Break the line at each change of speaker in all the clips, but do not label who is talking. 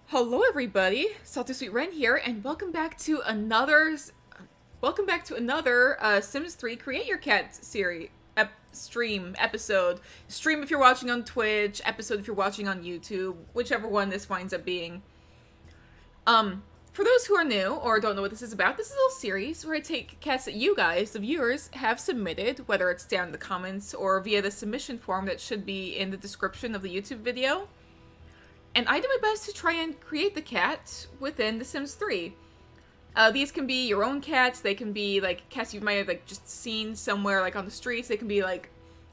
Hello everybody, Salty Sweet Ren here, and welcome back to another Sims 3 Create Your Cat series episode. Stream if you're watching on Twitch, episode if you're watching on YouTube, whichever one this winds up being. For those who are new or don't know what this is about, this is a little series where I take cats that you guys, the viewers, have submitted, whether it's down in the comments or via the submission form that should be in the description of the YouTube video. And I do my best to try and create the cat within The Sims 3. These can be your own cats, they can be like cats you might have like just seen somewhere like on the streets, they can be like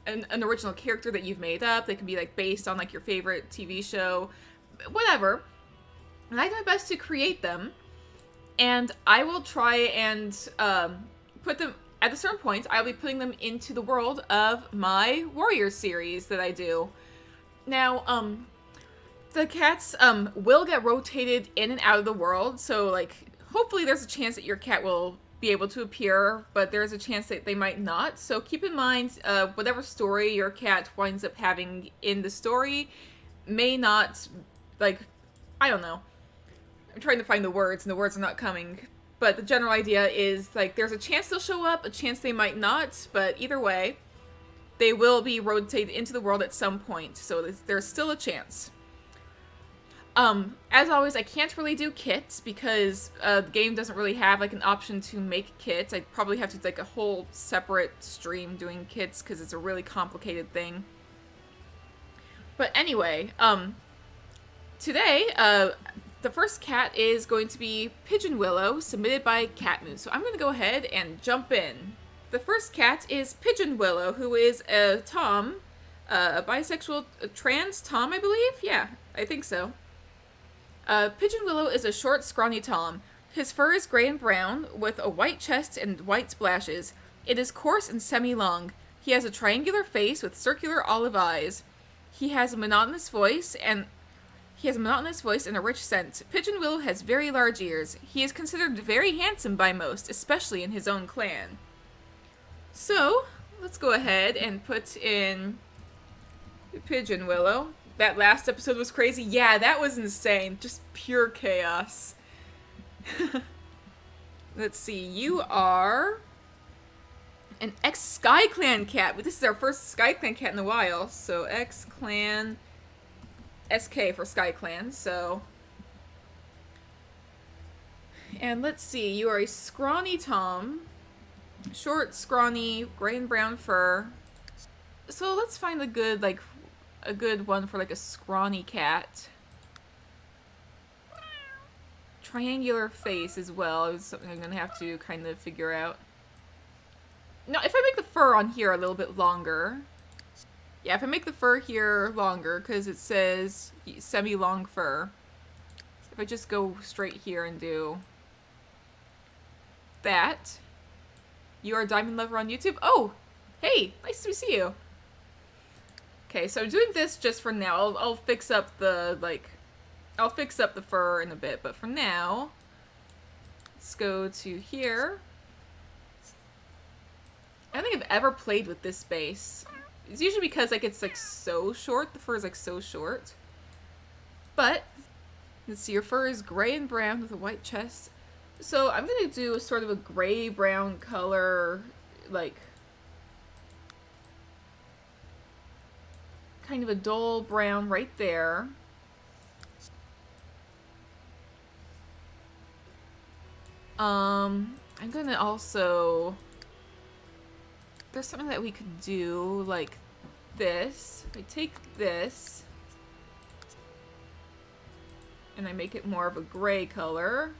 an original character that you've made up, they can be like based on like your favorite TV show, whatever. And I do my best to create them, and I will try and put them, at a certain point, I'll be putting them into the world of my Warriors series that I do. Now, the cats will get rotated in and out of the world, so like hopefully there's a chance that your cat will be able to appear, but there's a chance that they might not. So keep in mind, whatever story your cat winds up having in the story may not, like, I don't know. I'm trying to find the words and the words are not coming. But the general idea is like there's a chance they'll show up, a chance they might not, but either way, they will be rotated into the world at some point. So there's still a chance. As always, I can't really do kits because the game doesn't really have like an option to make kits. I'd probably have to do like a whole separate stream doing kits because it's a really complicated thing. But anyway, today, the first cat is going to be Pigeon Willow, submitted by Catmoo. So I'm going to go ahead and jump in. The first cat is Pigeon Willow, who is a Tom, a bisexual, a trans Tom, I believe? Yeah, I think so. Pigeon Willow is a short, scrawny Tom. His fur is gray and brown, with a white chest and white splashes. It is coarse and semi-long. He has a triangular face with circular olive eyes. He has a monotonous voice and a rich scent. Pigeon Willow has very large ears. He is considered very handsome by most, especially in his own clan. So, let's go ahead and put in Pigeon Willow. That last episode was crazy. Yeah, that was insane. Just pure chaos. Let's see. You are an ex-Sky Clan cat. This is our first Sky Clan cat in a while. So, ex-Clan SK for Sky Clan. So, and let's see. You are a scrawny Tom. Short, scrawny, gray and brown fur. So, let's find a good one for like a scrawny cat. Triangular face as well is something I'm gonna have to kind of figure out. Now, if I make the fur on here a little bit longer, yeah, if I make the fur here longer, because it says semi-long fur, if I just go straight here and do that. You are a diamond lover on YouTube? Oh, hey, nice to see you. Okay, so I'm doing this just for now. I'll fix up the, I'll fix up the fur in a bit, but for now, let's go to here. I don't think I've ever played with this base. It's usually because, like, it's, like, so short. The fur is, like, so short. But, let's see, your fur is gray and brown with a white chest. So, I'm gonna do a sort of a gray-brown color, like, kind of a dull brown right there. I'm gonna also, there's something that we could do like this. I take this and I make it more of a gray color.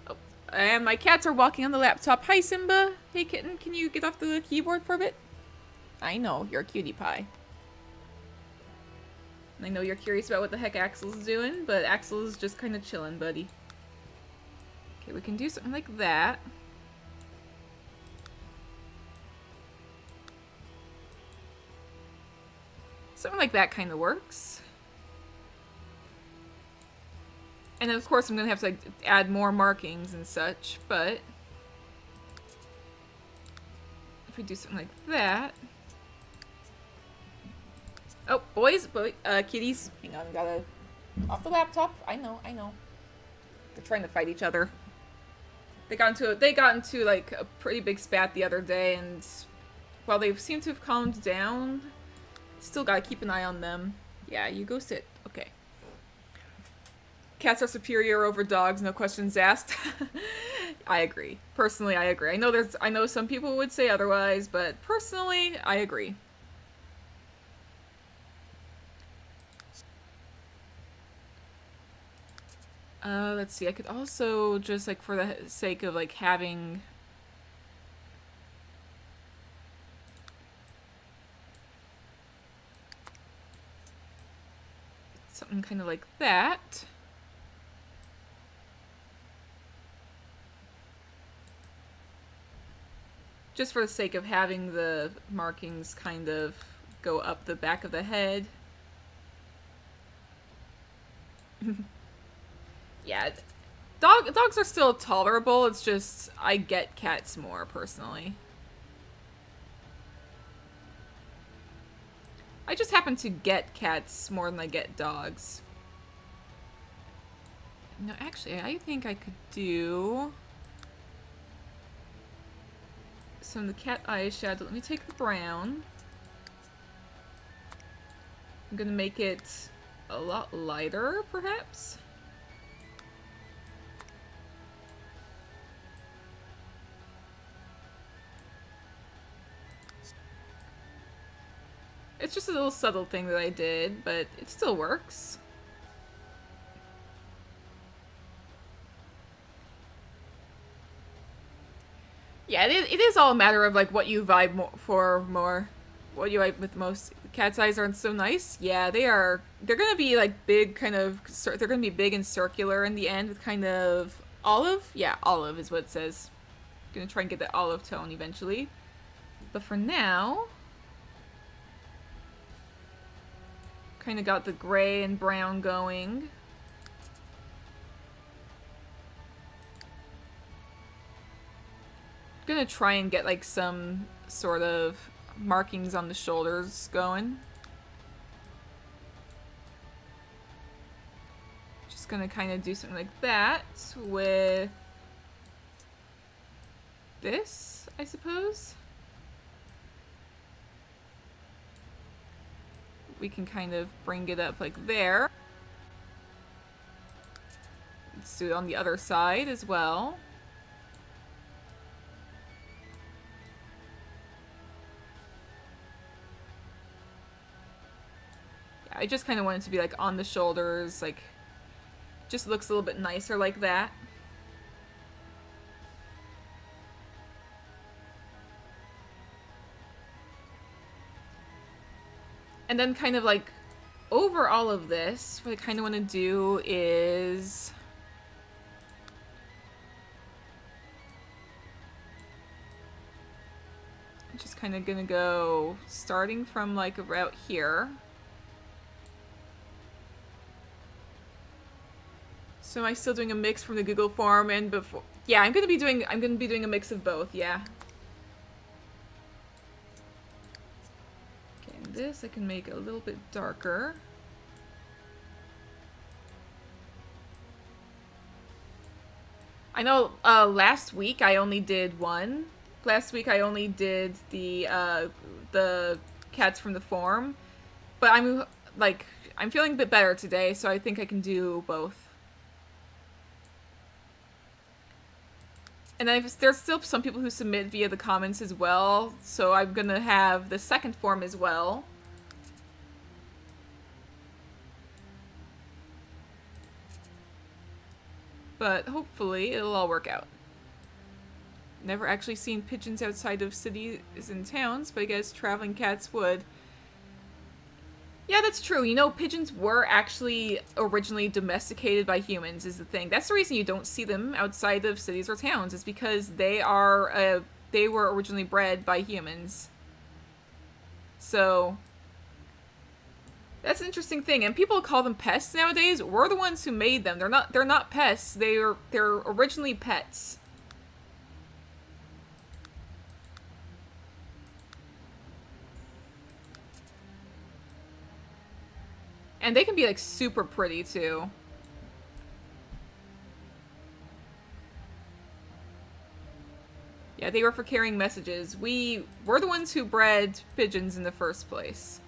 Oh, and my cats are walking on the laptop. Hi, Simba. Hey, kitten, can you get off the keyboard for a bit? I know, you're a cutie pie. I know you're curious about what the heck Axel's doing, but Axel is just kind of chilling, buddy. Okay, we can do something like that. Something like that kind of works. And then, of course, I'm going to have to like, add more markings and such, but if we do something like that, Oh, kitties. Hang on, gotta... Off the laptop. I know. They're trying to fight each other. They got into like a pretty big spat the other day, and while they seem to have calmed down, still gotta keep an eye on them. Yeah, you go sit. Okay. Cats are superior over dogs, no questions asked. I agree. Personally, I agree. I know some people would say otherwise, but personally, I agree. Let's see. I could also just, like, for the sake of, like, having... something kind of like that. Just for the sake of having the markings kind of go up the back of the head. Yeah, dogs are still tolerable, it's just I get cats more, personally. I just happen to get cats more than I get dogs. No, actually, I think I could do some of the cat eyeshadow. Let me take the brown. I'm gonna make it a lot lighter, perhaps? It's just a little subtle thing that I did, but it still works. Yeah, it is all a matter of, like, what you vibe more. What you vibe with most. Cat's eyes aren't so nice. Yeah, they are. They're gonna be, like, big, kind of... They're gonna be big and circular in the end with kind of... olive? Yeah, olive is what it says. Gonna try and get that olive tone eventually. But for now... kind of got the gray and brown going. Gonna try and get like some sort of markings on the shoulders going. Just gonna kind of do something like that with this, I suppose. We can kind of bring it up like there. Let's do it on the other side as well. Yeah, I just kind of want it to be like on the shoulders, like just looks a little bit nicer like that. And then kind of like over all of this, what I kind of want to do is I'm just kind of gonna go starting from like about here. So am I still doing a mix from the Google form and before? Yeah, I'm gonna be doing a mix of both. Yeah. This I can make a little bit darker. I know last week I only did one. Last week I only did the cats from the form, but I'm feeling a bit better today, so I think I can do both. And there's still some people who submit via the comments as well, so I'm gonna have the second form as well. But hopefully it'll all work out. Never actually seen pigeons outside of cities and towns, but I guess traveling cats would. Yeah, that's true. You know, pigeons were actually originally domesticated by humans, is the thing. That's the reason you don't see them outside of cities or towns, is because they were originally bred by humans. So, that's an interesting thing. And people call them pests nowadays. We're the ones who made them. They're not pests. They're originally pets. And they can be like super pretty too. Yeah, they were for carrying messages. We're the ones who bred pigeons in the first place.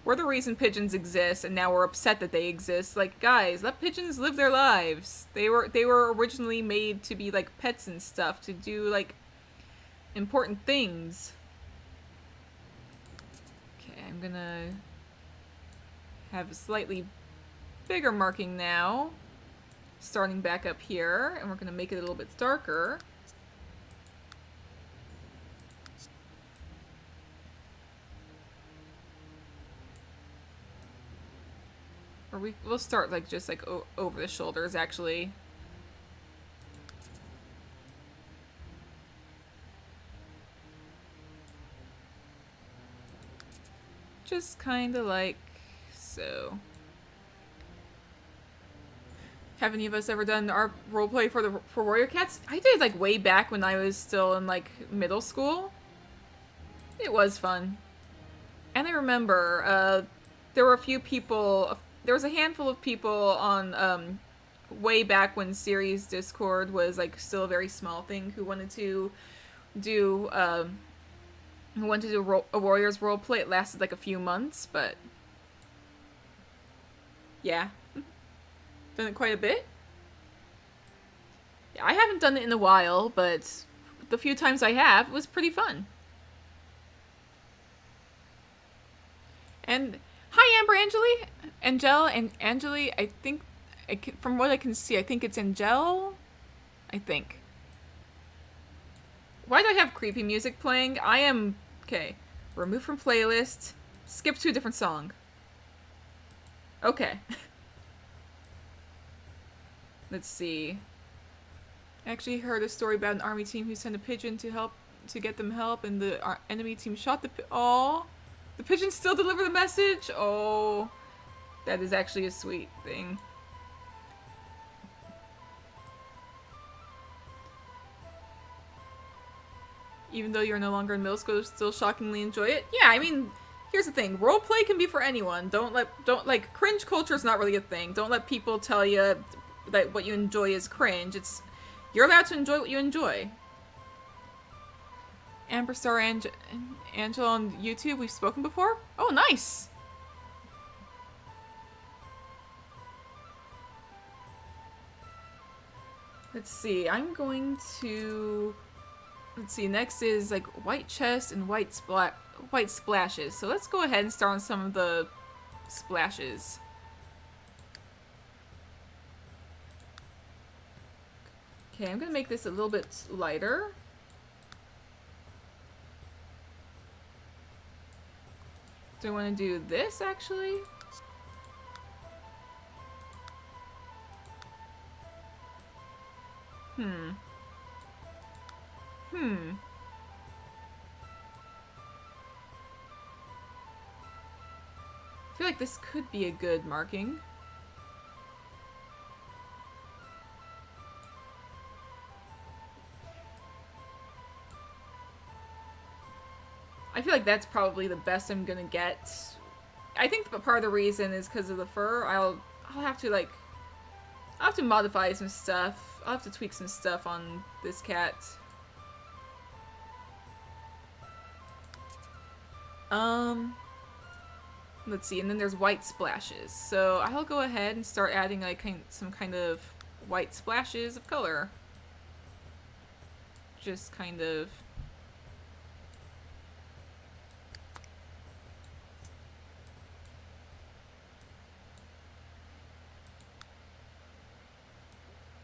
We're the reason pigeons exist, and now we're upset that they exist. Like, guys, let pigeons live their lives. They were originally made to be like pets and stuff, to do like important things. Okay, I'm gonna have a slightly bigger marking now, starting back up here, and we're gonna make it a little bit darker. Or we'll start like just like over the shoulders, actually. Just kind of like so. Have any of us ever done our roleplay for Warrior Cats? I did like way back when I was still in like middle school. It was fun. And I remember there were a few people, there was a handful of people on way back when series Discord was like still a very small thing, who wanted to do a Warriors roleplay. It lasted like a few months, but yeah. Done it quite a bit. Yeah, I haven't done it in a while, but the few times I have, it was pretty fun. And hi, Amber Angeli, and Angeli. I think, from what I can see, I think it's Angel. I think. Why do I have creepy music playing? I am okay. Remove from playlist. Skip to a different song. Okay. Let's see. I actually heard a story about an army team who sent a pigeon to get them help, and the enemy team shot the Aw. The pigeon still delivered the message? Oh. That is actually a sweet thing. Even though you're no longer in middle school, you still shockingly enjoy it? Yeah, I mean, here's the thing. Roleplay can be for anyone. Don't like, cringe culture is not really a thing. Don't let people tell you that what you enjoy is cringe. You're allowed to enjoy what you enjoy. Amber Star Angela on YouTube, we've spoken before? Oh, nice! Let's see, I'm going to... Let's see, next is like white chest and white splashes. So let's go ahead and start on some of the splashes. Okay, I'm gonna make this a little bit lighter. Do I want to do this, actually? I feel like this could be a good marking. I feel like that's probably the best I'm gonna get. I think part of the reason is because of the fur. I'll have to like... I'll have to modify some stuff. I'll have to tweak some stuff on this cat. Let's see, and then there's white splashes. So I'll go ahead and start adding like some kind of white splashes of color. Just kind of...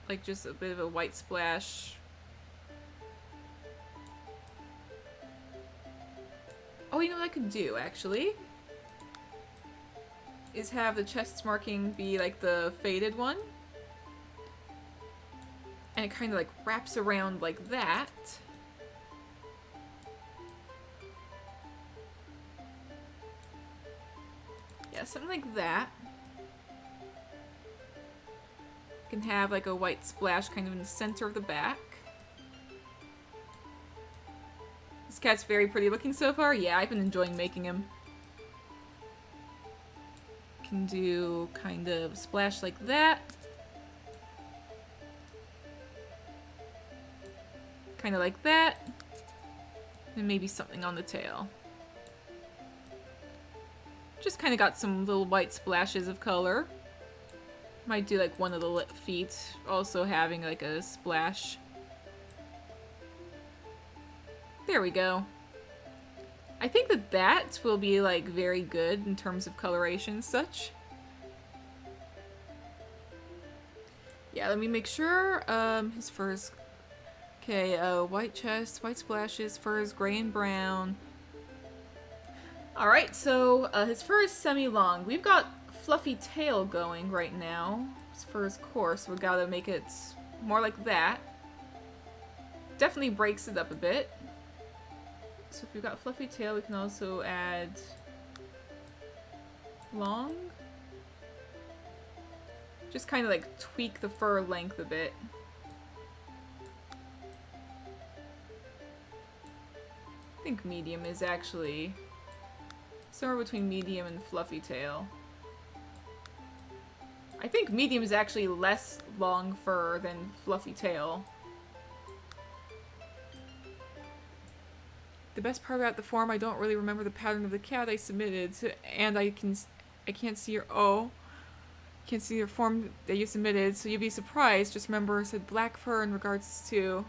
like just a bit of a white splash. Oh, you know what I could do, actually? Is have the chest marking be like the faded one. And it kind of like wraps around like that. Yeah, something like that. You can have like a white splash kind of in the center of the back. This cat's very pretty looking so far. Yeah, I've been enjoying making him. Can do kind of splash like that. Kind of like that. And maybe something on the tail. Just kind of got some little white splashes of color. Might do like one of the feet, also having like a splash. There we go. I think that that will be like very good in terms of coloration and such. Yeah, let me make sure. His fur is... Okay, white chest, white splashes, fur is gray and brown. Alright, so his fur is semi-long. We've got fluffy tail going right now. His fur is coarse, we gotta make it more like that. Definitely breaks it up a bit. So if we've got fluffy tail, we can also add long. Just kind of like tweak the fur length a bit. I think medium is actually somewhere between medium and fluffy tail. I think medium is actually less long fur than fluffy tail. The best part about the form, I don't really remember the pattern of the cat I submitted, and I can't see can't see your form that you submitted, so you'll be surprised. Just remember, it said black fur in regards to...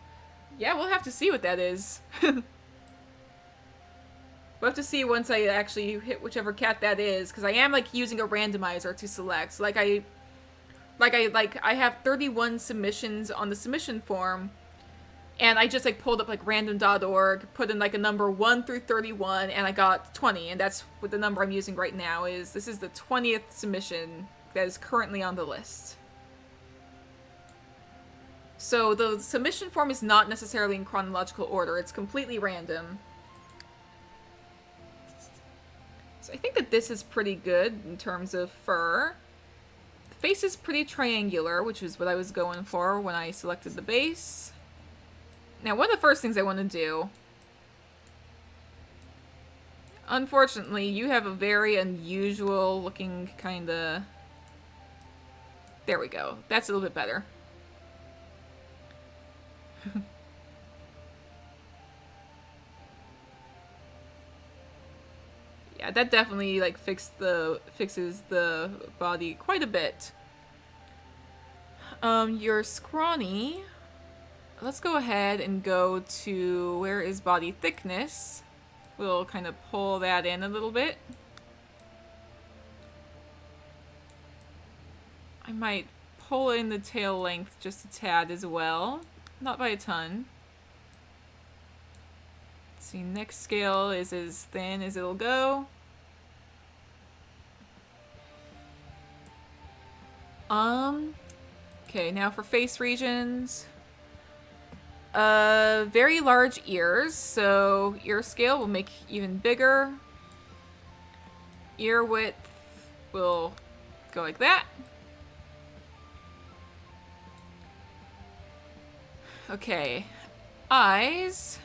Yeah, we'll have to see what that is. We'll have to see once I actually hit whichever cat that is, because I am like using a randomizer to select. I have 31 submissions on the submission form, and I just like pulled up like random.org, put in like a number 1 through 31, and I got 20, and that's what the number I'm using right now is. This is the 20th submission that is currently on the list. So the submission form is not necessarily in chronological order, it's completely random. So I think that this is pretty good in terms of fur. The face is pretty triangular, which is what I was going for when I selected the base. Now, one of the first things I want to do... Unfortunately, you have a very unusual looking kind of... There we go. That's a little bit better. Yeah, that definitely like fixes the body quite a bit. Your scrawny. Let's go ahead and go to where is body thickness. We'll kind of pull that in a little bit. I might pull in the tail length just a tad as well. Not by a ton. Let's see, next scale is as thin as it'll go. Okay, now for face regions. Very large ears, so ear scale will make even bigger. Ear width will go like that. Okay, eyes.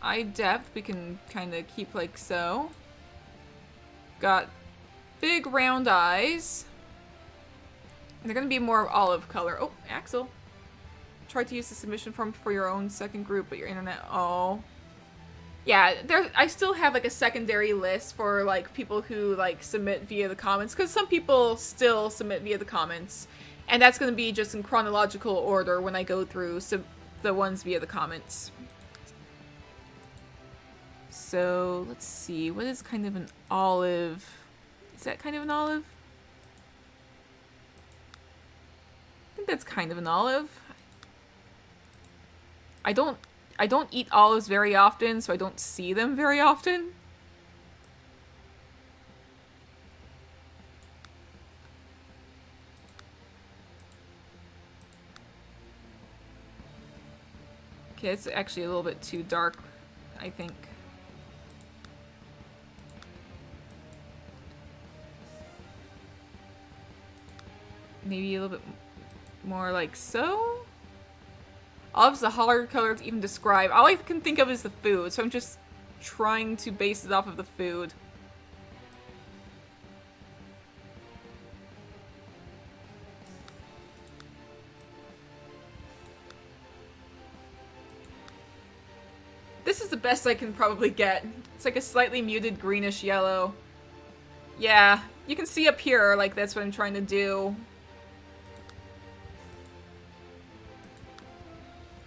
Eye depth we can kind of keep like so. Got big round eyes. And they're going to be more olive color. Oh, Axel. Tried to use the submission form for your own second group, but your internet... Oh. Yeah, I still have like a secondary list for like people who like submit via the comments, because some people still submit via the comments. And that's going to be just in chronological order when I go through the ones via the comments. So, let's see. What is kind of an olive? Is that kind of an olive? I think that's kind of an olive. I don't eat olives very often, so I don't see them very often. Okay, it's actually a little bit too dark, I think. Maybe a little bit more like so? Olive's a hard color to even describe. All I can think of is the food, so I'm just trying to base it off of the food. This is the best I can probably get. It's like a slightly muted greenish yellow. Yeah, you can see up here, like, that's what I'm trying to do.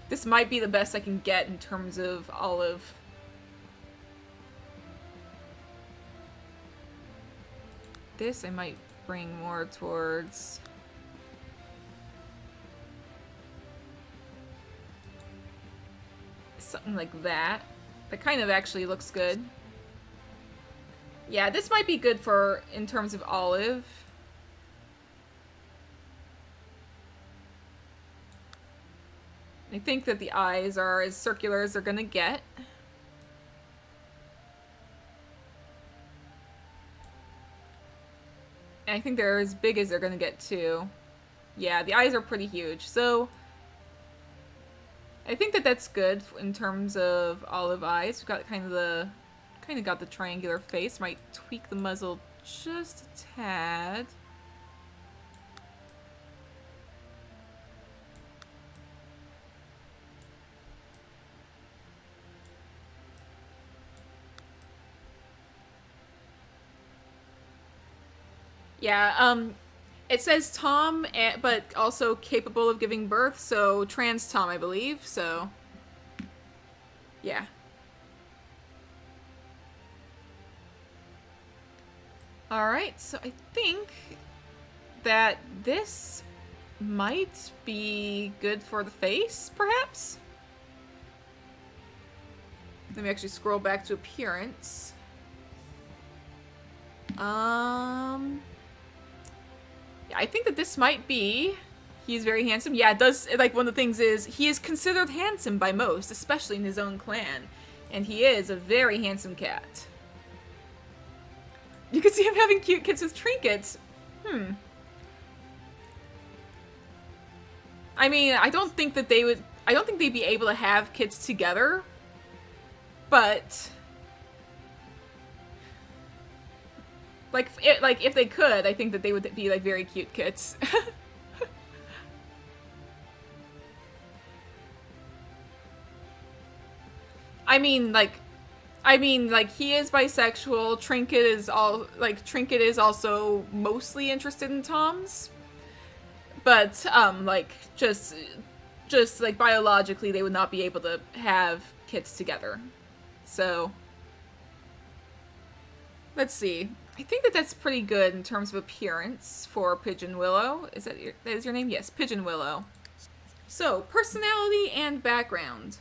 This might be the best I can get in terms of olive. This I might bring more towards... something like that. That kind of actually looks good. Yeah, this might be good for, in terms of olive. I think that the eyes are as circular as they're gonna get. And I think they're as big as they're gonna get too. Yeah, the eyes are pretty huge, so... I think that that's good in terms of olive eyes. We've got kind of got the triangular face. Might tweak the muzzle just a tad. Yeah, it says Tom, but also capable of giving birth, so trans Tom, I believe, so... yeah. Alright, so I think that this might be good for the face, perhaps? Let me actually scroll back to appearance. Yeah, I think that this might be... He's very handsome. Yeah, it does... Like, one of the things is, he is considered handsome by most, especially in his own clan. And he is a very handsome cat. You can see him having cute kits with trinkets. I mean, I don't think that they would... I don't think they'd be able to have kids together. But... Like, if they could, I think that they would be, like, very cute kits. I mean, like, he is bisexual. Trinket is also mostly interested in Toms. But, like, just, like, biologically, they would not be able to have kids together. So, let's see. I think that that's pretty good in terms of appearance for Pigeon Willow. Is that your name? Yes, Pigeon Willow. So, personality and background.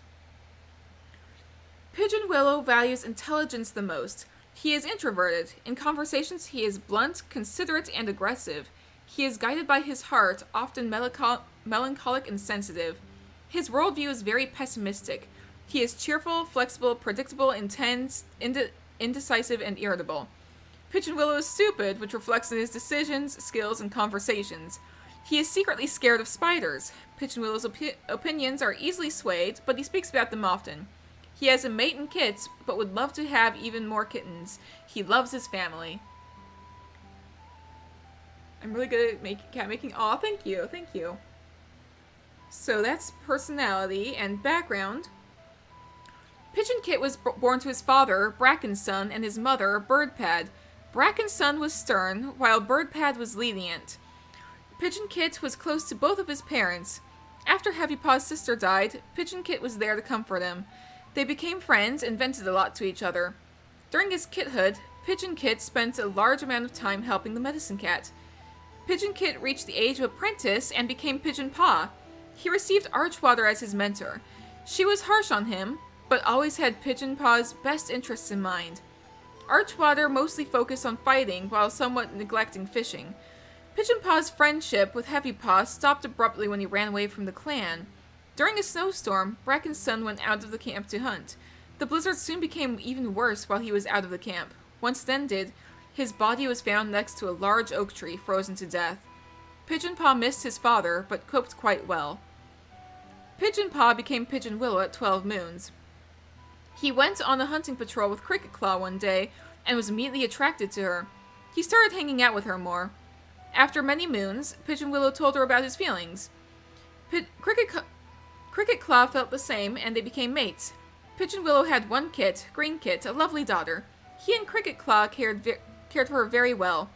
Pigeon Willow values intelligence the most. He is introverted. In conversations, he is blunt, considerate, and aggressive. He is guided by his heart, often melancholic and sensitive. His worldview is very pessimistic. He is cheerful, flexible, predictable, intense, indecisive, and irritable. Pigeon Willow is stupid, which reflects in his decisions, skills, and conversations. He is secretly scared of spiders. Pigeon Willow's opinions are easily swayed, but he speaks about them often. He has a mate and kits, but would love to have even more kittens. He loves his family. I'm really good at cat making. Aw, thank you, thank you. So that's personality and background. Pigeon Kit was born to his father, Bracken's son, and his mother, Birdpad. Bracken's son was stern, while Birdpad was lenient. Pigeon Kit was close to both of his parents. After Heavy Paw's sister died, Pigeon Kit was there to comfort him. They became friends and vented a lot to each other. During his kithood, Pigeon Kit spent a large amount of time helping the medicine cat. Pigeon Kit reached the age of apprentice and became Pigeon Paw. He received Archwater as his mentor. She was harsh on him, but always had Pigeon Paw's best interests in mind. Archwater mostly focused on fighting while somewhat neglecting fishing. Pigeon Paw's friendship with Heavy Paw stopped abruptly when he ran away from the clan. During a snowstorm, Bracken's son went out of the camp to hunt. The blizzard soon became even worse while he was out of the camp. Once it ended, his body was found next to a large oak tree, frozen to death. Pigeon Paw missed his father, but coped quite well. Pigeon Paw became Pigeon Willow at 12 moons. He went on a hunting patrol with Cricket Claw one day and was immediately attracted to her. He started hanging out with her more. After many moons, Pigeon Willow told her about his feelings. Cricket Claw felt the same, and they became mates. Pigeon Willow had one kit, Green Kit, a lovely daughter. He and Cricket Claw cared for her very well.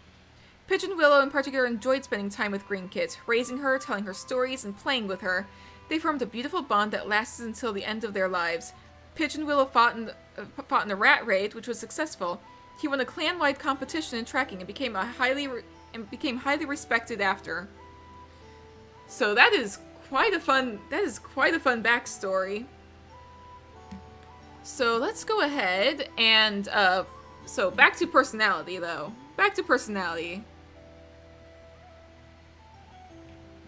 Pigeon Willow in particular enjoyed spending time with Green Kit, raising her, telling her stories, and playing with her. They formed a beautiful bond that lasted until the end of their lives. Pigeon Willow fought in a rat raid, which was successful. He won a clan-wide competition in tracking and became highly respected after. So that is quite a fun backstory. So let's go ahead and so back to personality though. Back to personality.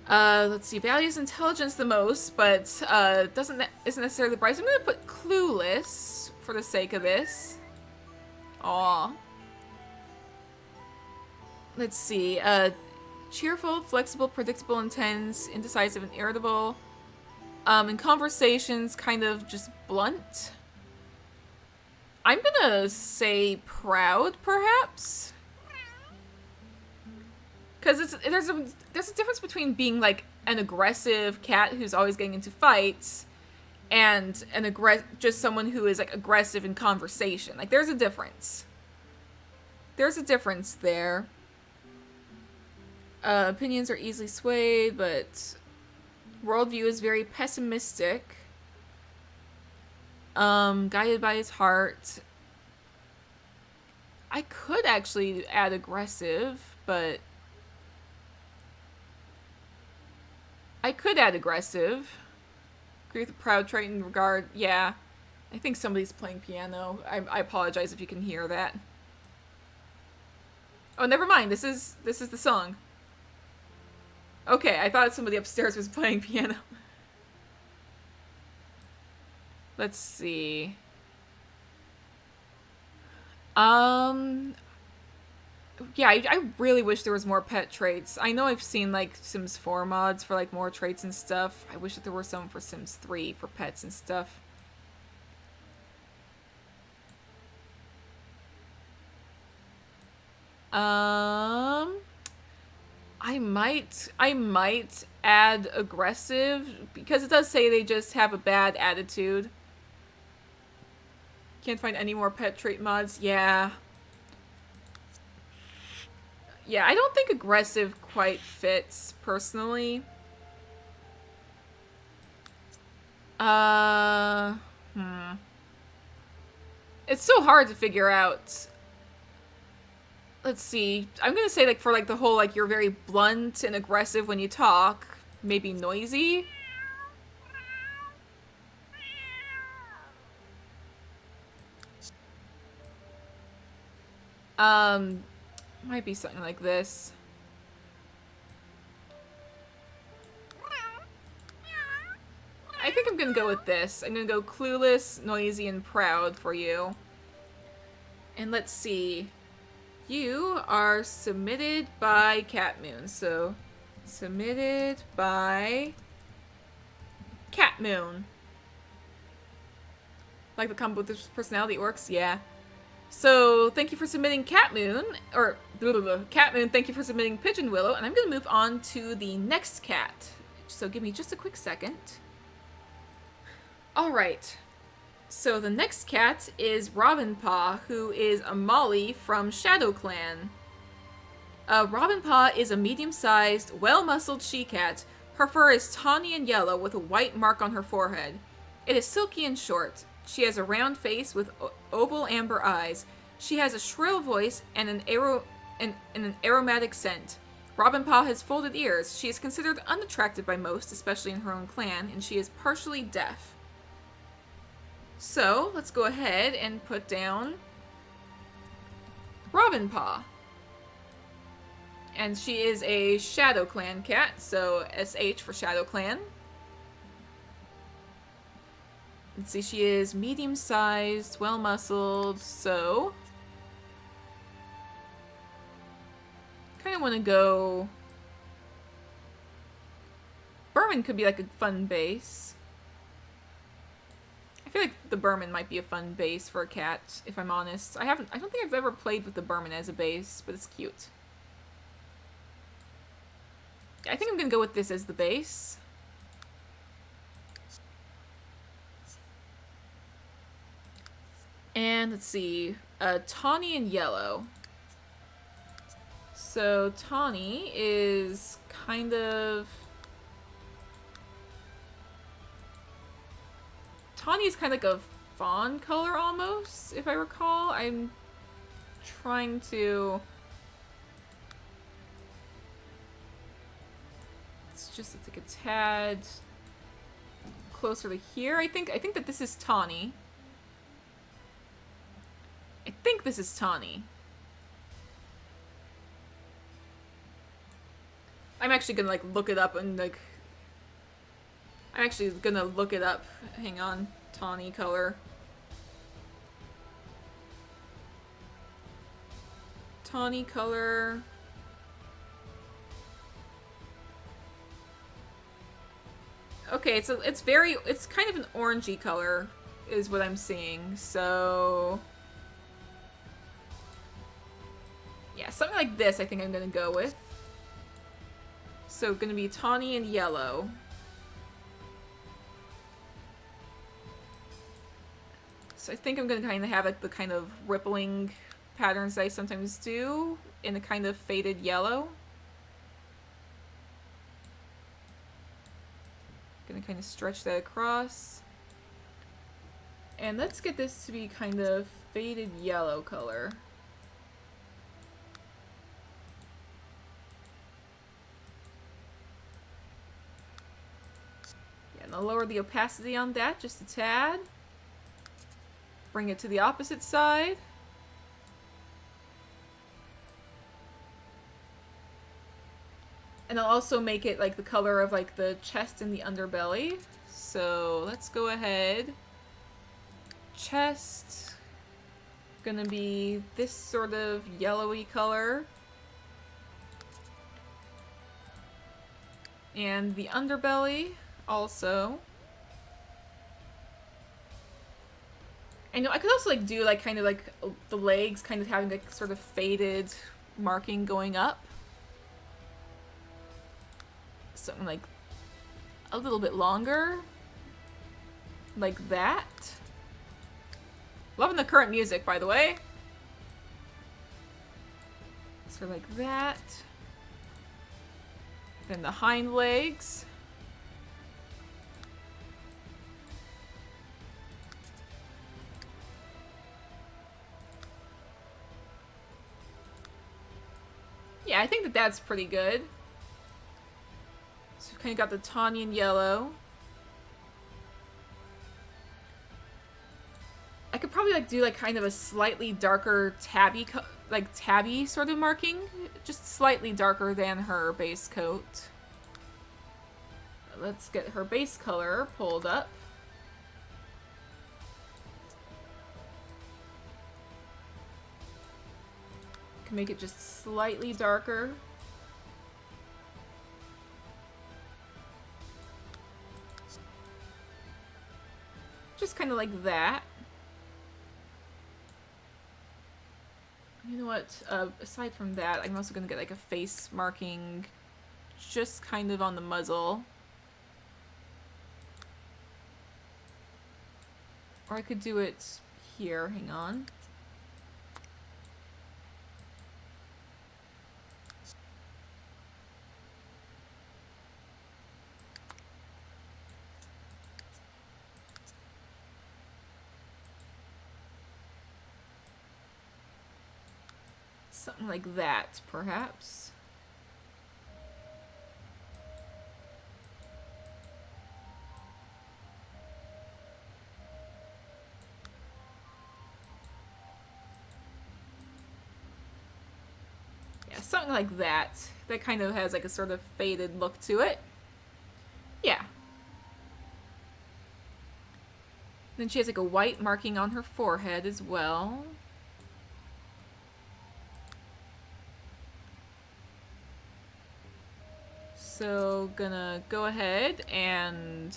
Let's see. Values intelligence the most, but isn't necessarily the brightest. I'm gonna put clueless for the sake of this. Aw. Let's see. Cheerful, flexible, predictable, intense, indecisive, and irritable. In conversations, kind of just blunt. I'm gonna say proud, perhaps. Because there's a difference between being like an aggressive cat who's always getting into fights and just someone who is like aggressive in conversation. Like there's a difference. There's a difference there. Opinions are easily swayed, but worldview is very pessimistic. Guided by his heart. I could actually add aggressive, but I could add aggressive. Agree with the proud trait in regard. Yeah. I think somebody's playing piano. I apologize if you can hear that. Oh, never mind. This is the song. Okay, I thought somebody upstairs was playing piano. Let's see. Yeah, I really wish there was more pet traits. I know I've seen, like, Sims 4 mods for, like, more traits and stuff. I wish that there were some for Sims 3 for pets and stuff. I might add aggressive, because it does say they just have a bad attitude. Can't find any more pet trait mods. Yeah. Yeah, I don't think aggressive quite fits, personally. It's so hard to figure out. Let's see. I'm gonna say, like, for, like, the whole, like, you're very blunt and aggressive when you talk. Maybe noisy? Might be something like this. I think I'm gonna go with this. I'm gonna go clueless, noisy, and proud for you. And let's see. You are submitted by Catmoon. So, submitted by Catmoon. Like the combo with this personality works? Yeah. So, thank you for submitting Catmoon, or Catmoon, thank you for submitting Pigeon Willow, and I'm going to move on to the next cat. So, give me just a quick second. Alright. So, the next cat is Robin Paw, who is a Molly from Shadow Clan. Robin Paw is a medium-sized, well-muscled she-cat. Her fur is tawny and yellow with a white mark on her forehead. It is silky and short. She has a round face with oval amber eyes. She has a shrill voice and an aromatic scent. Robin Paw has folded ears. She is considered unattractive by most, especially in her own clan, and she is partially deaf. So, let's go ahead and put down Robin Paw. And she is a Shadow Clan cat, so SH for Shadow Clan. Let's see, she is medium-sized, well-muscled, so kind of want to go... Berman could be like a fun base. feel like the Berman might be a fun base for a cat, if I'm honest. I don't think I've ever played with the Berman as a base, but it's cute. I think I'm gonna go with this as the base. And let's see, tawny and yellow. So tawny is kind of... Tawny is kind of like a fawn color almost, if I recall. I'm trying to... It's like a tad closer to here. I think that this is tawny. I think this is tawny. I'm actually gonna like look it up and like... I'm actually gonna look it up. Hang on. Tawny color. Tawny color. Okay, it's kind of an orangey color is what I'm seeing. So yeah, something like this I think I'm gonna go with. So gonna be tawny and yellow. So I think I'm gonna kind of have like the kind of rippling patterns that I sometimes do in a kind of faded yellow. Gonna kind of stretch that across. And let's get this to be kind of faded yellow color. Yeah, and I'll lower the opacity on that just a tad. Bring it to the opposite side. And I'll also make it like the color of like the chest and the underbelly. So let's go ahead. Chest. Gonna be this sort of yellowy color. And the underbelly also. I know I could also like do like kind of like the legs kind of having like sort of faded marking going up. Something like a little bit longer. Like that. Loving the current music, by the way. So like that. Then the hind legs. Yeah, I think that that's pretty good. So we've kind of got the tawny and yellow. I could probably like do like kind of a slightly darker tabby sort of marking, just slightly darker than her base coat. Let's get her base color pulled up. Can make it just slightly darker. Just kind of like that. You know what? Aside from that, I'm also gonna get like a face marking just kind of on the muzzle. Or I could do it here. Hang on. Something like that, perhaps. Yeah, something like that. That kind of has like a sort of faded look to it. Yeah. Then she has like a white marking on her forehead as well. So, gonna go ahead and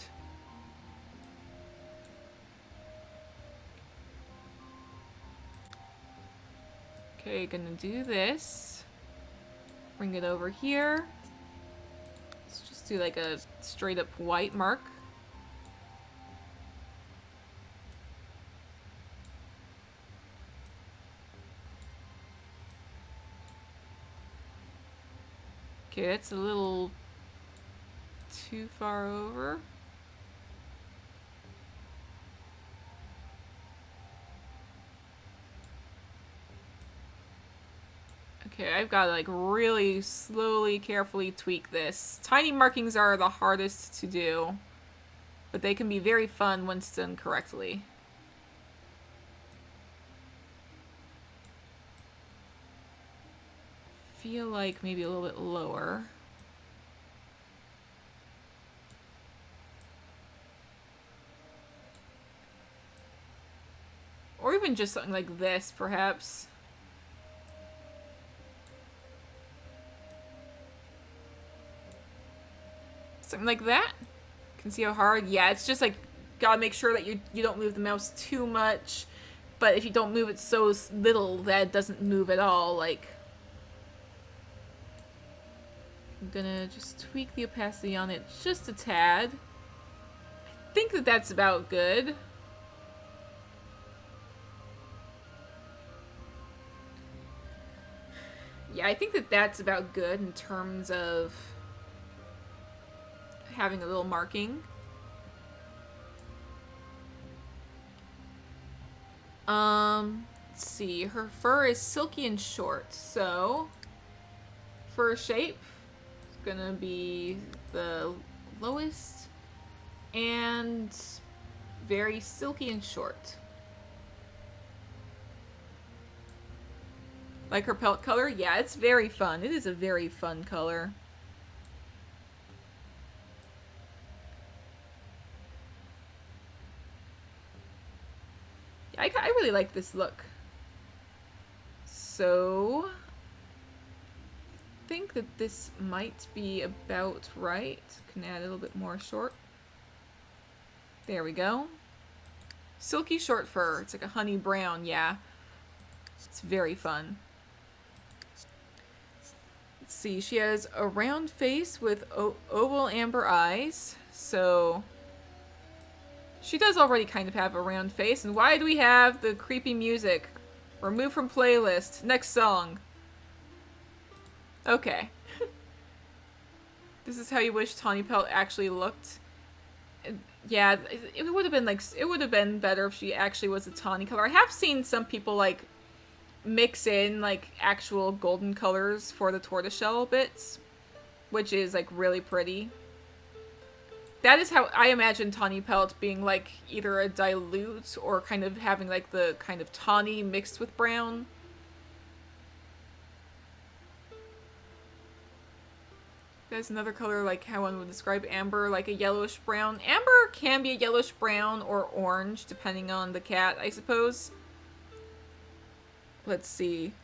Okay, gonna do this. Bring it over here. Let's just do like a straight up white mark. Okay, that's a little too far over. Okay, I've got to like really slowly, carefully tweak this. Tiny markings are the hardest to do, but they can be very fun once done correctly. Feel like maybe a little bit lower. Or even just something like this, perhaps. Something like that. Can see how hard? Yeah, it's just like, gotta make sure that you don't move the mouse too much. But if you don't move it so little that it doesn't move at all, like... I'm gonna just tweak the opacity on it just a tad. I think that that's about good. Yeah, I think that that's about good in terms of having a little marking. Let's see. Her fur is silky and short, so fur shape is gonna be the lowest and very silky and short. Like her pelt color? Yeah, it's very fun. It is a very fun color. Yeah, I really like this look. So, I think that this might be about right. Can add a little bit more short. There we go. Silky short fur. It's like a honey brown, yeah. It's very fun. Let's see, she has a round face with oval amber eyes, so she does already kind of have a round face. And why do we have the creepy music? Remove from playlist. Next song. Okay. This is how you wish Tawny Pelt actually looked. Yeah, it would have been like, it would have been better if she actually was a tawny color. I have seen some people like mix in like actual golden colors for the tortoiseshell bits, which is like really pretty. That is how I imagine Tawny Pelt being like either a dilute or kind of having like the kind of tawny mixed with brown. There's another color like how one would describe amber, like a yellowish brown. Amber can be a yellowish brown or orange depending on the cat, I suppose. Let's see.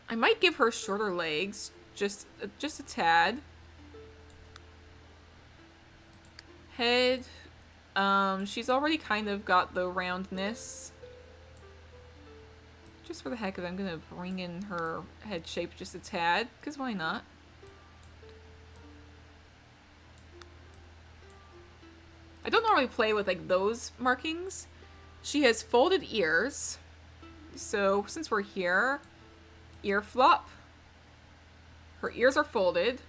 I might give her shorter legs, just a tad. Head, she's already kind of got the roundness. Just for the heck of it, I'm gonna bring in her head shape just a tad, because why not? I don't normally play with like those markings. She has folded ears. So, since we're here, ear flop. Her ears are folded.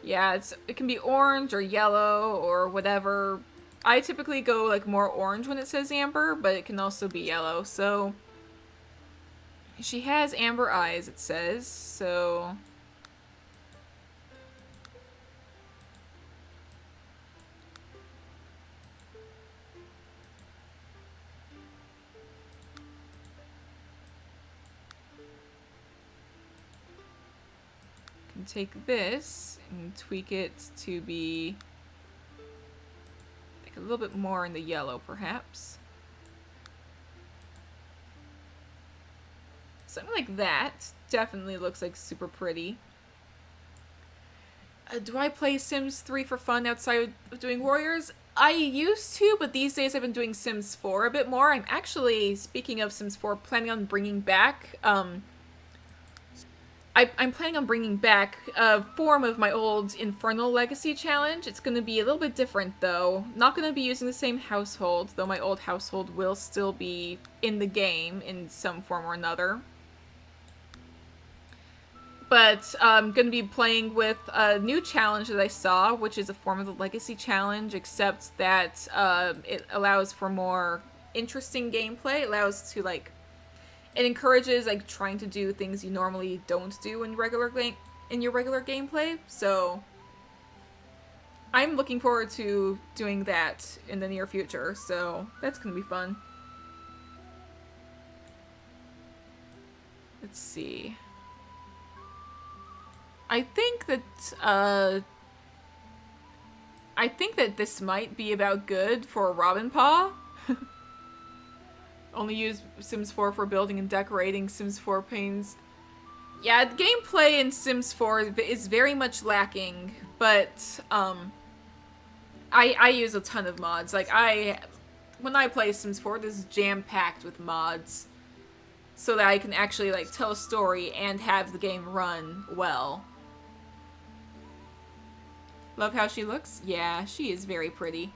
Yeah, it can be orange or yellow or whatever. I typically go like more orange when it says amber, but it can also be yellow. So, she has amber eyes, it says. So, take this and tweak it to be like a little bit more in the yellow, perhaps. Something like that definitely looks like super pretty. Do I play Sims 3 for fun outside of doing Warriors? I used to, but these days I've been doing Sims 4 a bit more. I'm actually, speaking of Sims 4, planning on bringing back, I'm planning on bringing back a form of my old Infernal Legacy challenge. It's going to be a little bit different, though. Not going to be using the same household, though my old household will still be in the game in some form or another. But I'm going to be playing with a new challenge that I saw, which is a form of the Legacy challenge, except that it allows for more interesting gameplay. It allows to, like, it encourages, like, trying to do things you normally don't do in your regular gameplay. So I'm looking forward to doing that in the near future. So that's going to be fun. Let's see. I think that this might be about good for Robin Paw. Only use Sims 4 for building and decorating. Sims 4 pains. Yeah, the gameplay in Sims 4 is very much lacking, but I use a ton of mods. Like, when I play Sims 4, this is jam-packed with mods, so that I can actually, like, tell a story and have the game run well. Love how she looks? Yeah, she is very pretty.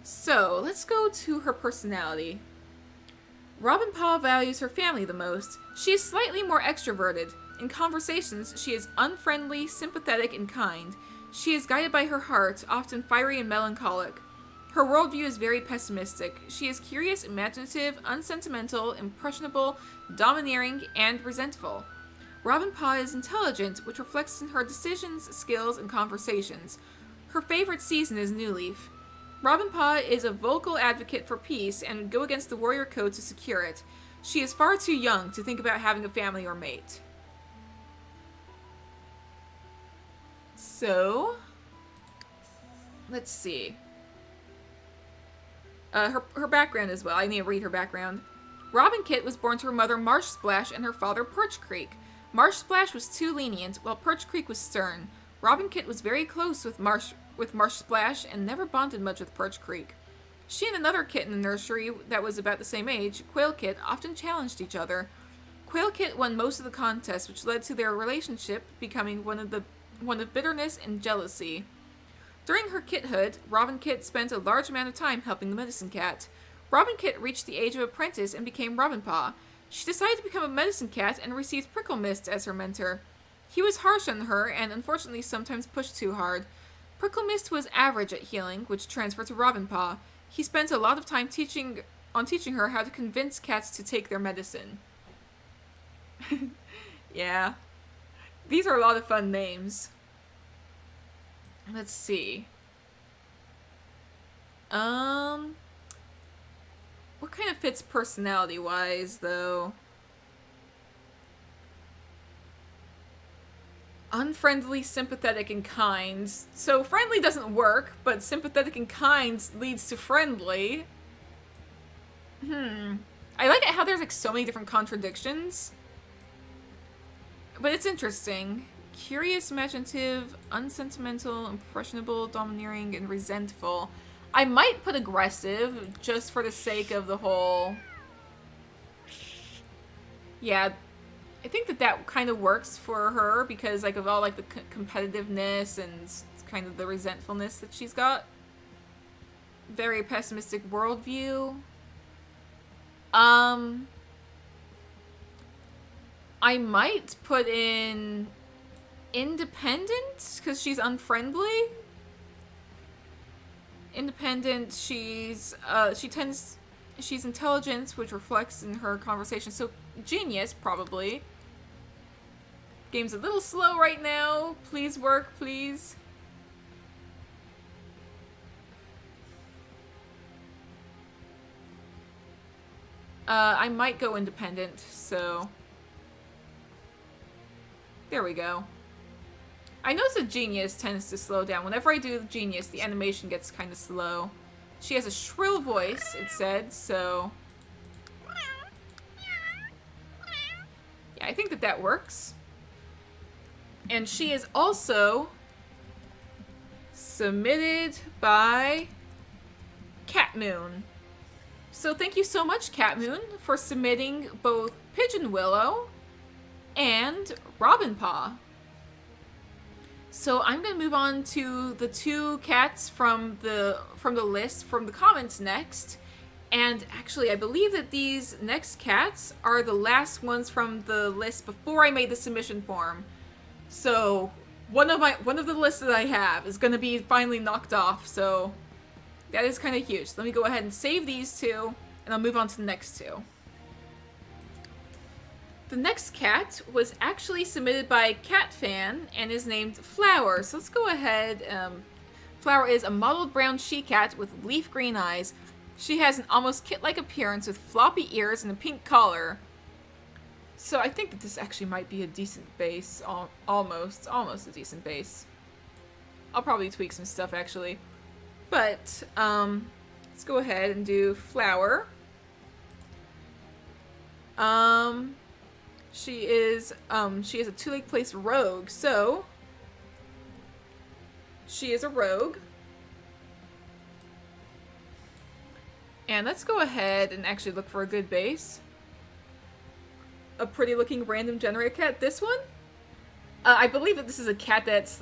So, let's go to her personality. Robin Paw values her family the most. She is slightly more extroverted. In conversations, she is unfriendly, sympathetic, and kind. She is guided by her heart, often fiery and melancholic. Her worldview is very pessimistic. She is curious, imaginative, unsentimental, impressionable, domineering, and resentful. Robin Paw is intelligent, which reflects in her decisions, skills, and conversations. Her favorite season is New Leaf. Robin Paw is a vocal advocate for peace and would go against the warrior code to secure it. She is far too young to think about having a family or mate. So, let's see. Her background as well. I need to read her background. Robin Kit was born to her mother Marsh Splash and her father Perch Creek. Marsh Splash was too lenient, while Perch Creek was stern. Robin Kit was very close with Marsh Splash and never bonded much with Perch Creek. She and another kit in the nursery that was about the same age, Quail Kit, often challenged each other. Quail Kit won most of the contests, which led to their relationship becoming one of bitterness and jealousy. During her kithood, Robin Kit spent a large amount of time helping the medicine cat. Robin Kit reached the age of apprentice and became Robin Paw. She decided to become a medicine cat and received Prickle Mist as her mentor. He was harsh on her and unfortunately sometimes pushed too hard. Prickle Mist was average at healing, which transferred to Robin Paw. He spent a lot of time teaching her how to convince cats to take their medicine. Yeah. These are a lot of fun names. Let's see. What kind of fits personality-wise, though? Unfriendly, sympathetic, and kind. So friendly doesn't work, but sympathetic and kind leads to friendly. I like it how there's like so many different contradictions. But it's interesting. Curious, imaginative, unsentimental, impressionable, domineering, and resentful. I might put aggressive, just for the sake of the whole... Yeah, I think that kind of works for her, because like of all like the competitiveness and kind of the resentfulness that she's got. Very pessimistic worldview. I might put in independent, because she's unfriendly. Independent, she's intelligent, which reflects in her conversation. So genius, probably. Game's a little slow right now. Please work, please. I might go independent, so... There we go. I notice that Genius tends to slow down. Whenever I do Genius, the animation gets kind of slow. She has a shrill voice, it said, so... Yeah, I think that works. And she is also submitted by Cat Moon. So thank you so much, Cat Moon, for submitting both Pigeon Willow and Robin Paw. So I'm gonna move on to the two cats from the list from the comments next. And actually, I believe that these next cats are the last ones from the list before I made the submission form. So one of the lists that I have is gonna be finally knocked off. So that is kind of huge. Let me go ahead and save these two, and I'll move on to the next two. The next cat was actually submitted by Cat Fan and is named Flower. So let's go ahead. Flower is a mottled brown she-cat with leaf green eyes. She has an almost kit-like appearance with floppy ears and a pink collar. So I think that this actually might be a decent base. Almost a decent base. I'll probably tweak some stuff actually. But let's go ahead and do Flower. She is a two-leg place rogue, so she is a rogue. And let's go ahead and actually look for a good base. A pretty looking random generator cat. This one? I believe that this is a cat that's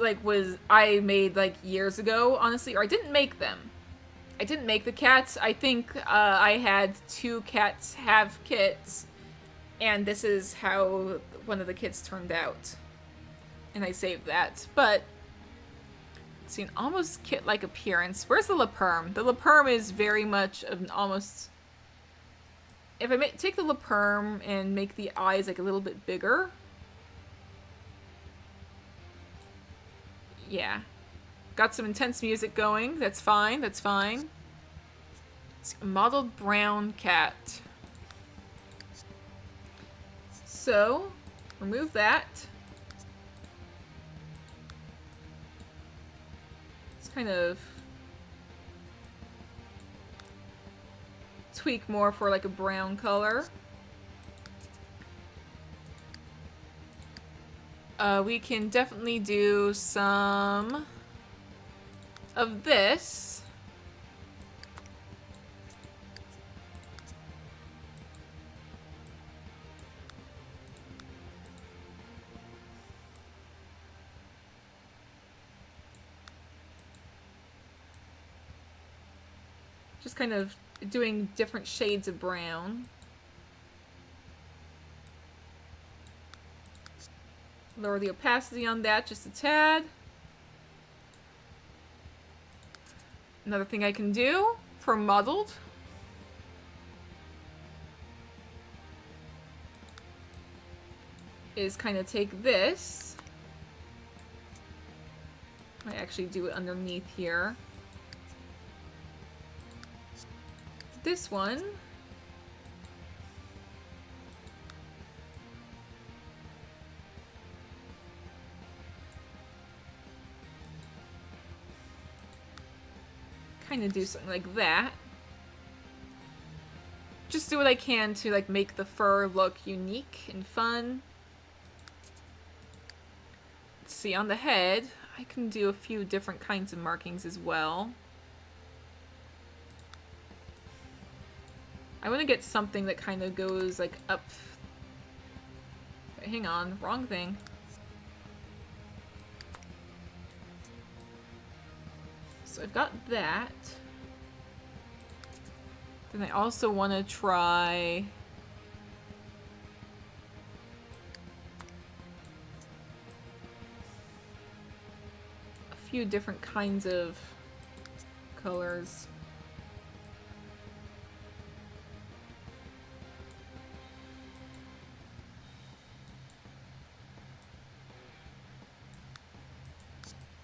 I made years ago, honestly, or I didn't make them. I didn't make the cats. I think I had two cats have kits. And this is how one of the kits turned out. And I saved that. But, let's see, an almost kit-like appearance. Where's the LaPerm? The LaPerm is very much of an almost... If I take the LaPerm and make the eyes a little bit bigger... Yeah. Got some intense music going. That's fine, that's fine. It's a mottled brown cat. So, remove that. Let's kind of tweak more for a brown color. We can definitely do some of this. Just kind of doing different shades of brown. Lower the opacity on that just a tad. Another thing I can do for mottled is kind of take this. I actually do it underneath here. This one. Kind of do something like that. Just do what I can to make the fur look unique and fun. Let's see, on the head, I can do a few different kinds of markings as well. I want to get something that kind of goes up. Wait, hang on, wrong thing. So I've got that. Then I also want to try a few different kinds of colors.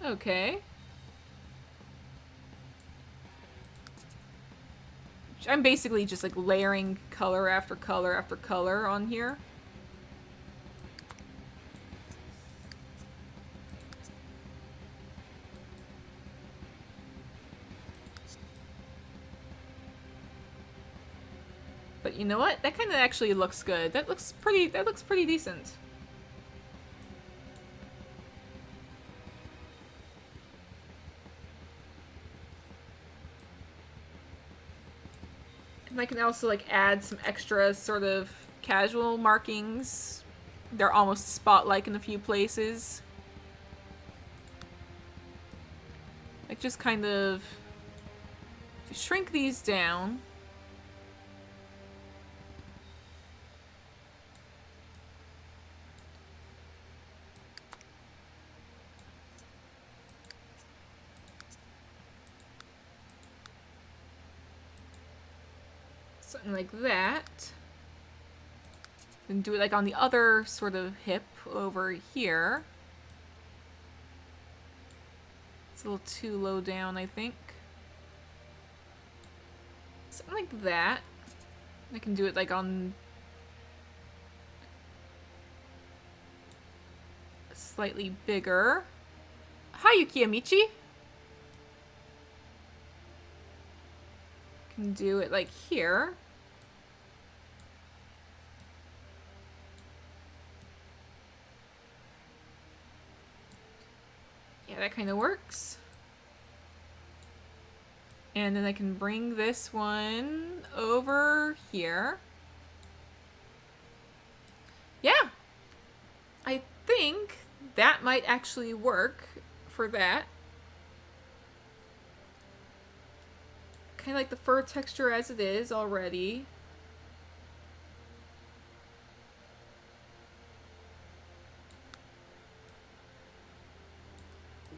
Okay. I'm basically just layering color after color after color on here. But you know what? That kind of actually looks good. That looks pretty decent. And I can also like add some extra sort of casual markings. They're almost spot-like in a few places. Like just kind of shrink these down. Something like that. And do it like on the other sort of hip over here. It's a little too low down, I think. Something like that. I can do it like on slightly bigger. Hi, Yukiyamichi. Can do it like here. Yeah, that kind of works. And then I can bring this one over here. Yeah. I think that might actually work for that. Kind of like the fur texture as it is already.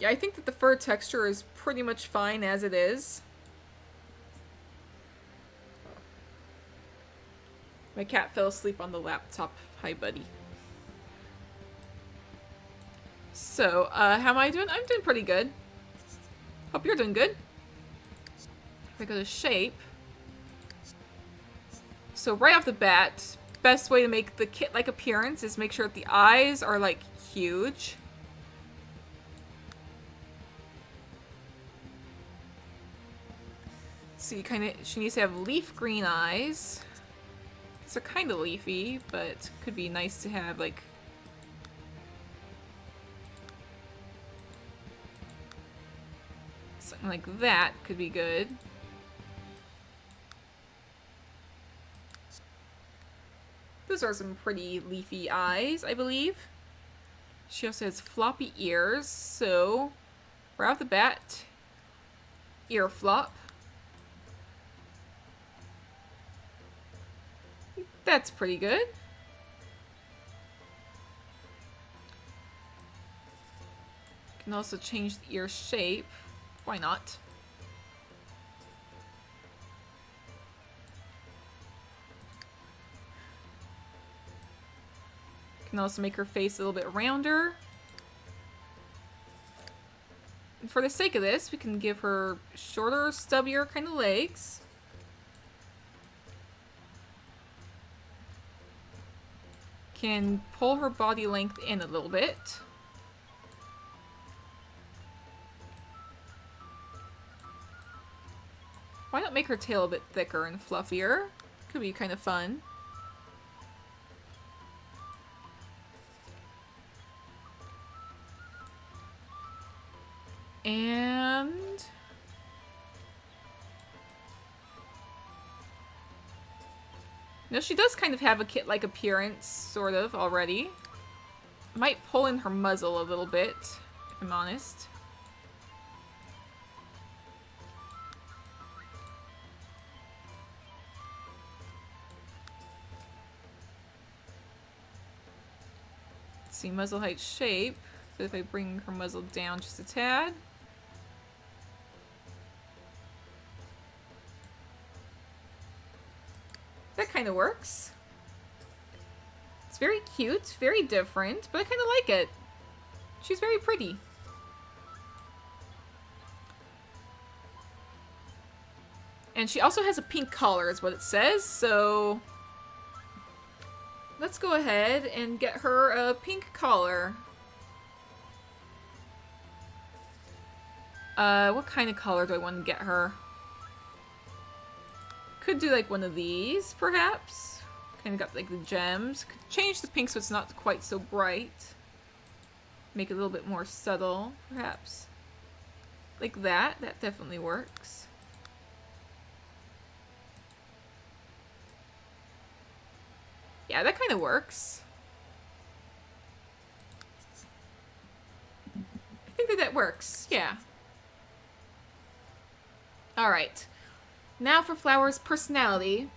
Yeah, I think that the fur texture is pretty much fine as it is. My cat fell asleep on the laptop. Hi, buddy. So, how am I doing? I'm doing pretty good. Hope you're doing good. If I go to shape. So right off the bat, best way to make the kit-like appearance is make sure that the eyes are, like, huge. So you she needs to have leaf green eyes. These are kind of leafy, but could be nice to have, like, something like that could be good. Those are some pretty leafy eyes, I believe. She also has floppy ears, so right off the bat, ear flop. That's pretty good. Can also change the ear shape. Why not? Can also make her face a little bit rounder. And for the sake of this, we can give her shorter, stubbier kind of legs. Can pull her body length in a little bit. Why not make her tail a bit thicker and fluffier? Could be kind of fun. And no, she does kind of have a kit-like appearance, sort of, already. I might pull in her muzzle a little bit, if I'm honest. Let's see, muzzle height shape. But if I bring her muzzle down just a tad. That kind of works. It's very cute, very different, but I kind of like it. She's very pretty. And she also has a pink collar, is what it says, so let's go ahead and get her a pink collar. What kind of collar do I want to get her? Could do like one of these, perhaps. Kind of got like the gems. Could change the pink so it's not quite so bright. Make it a little bit more subtle, perhaps. Like that. That definitely works. Yeah, that kind of works. I think that works. Yeah. Alright. Now for Flower's personality.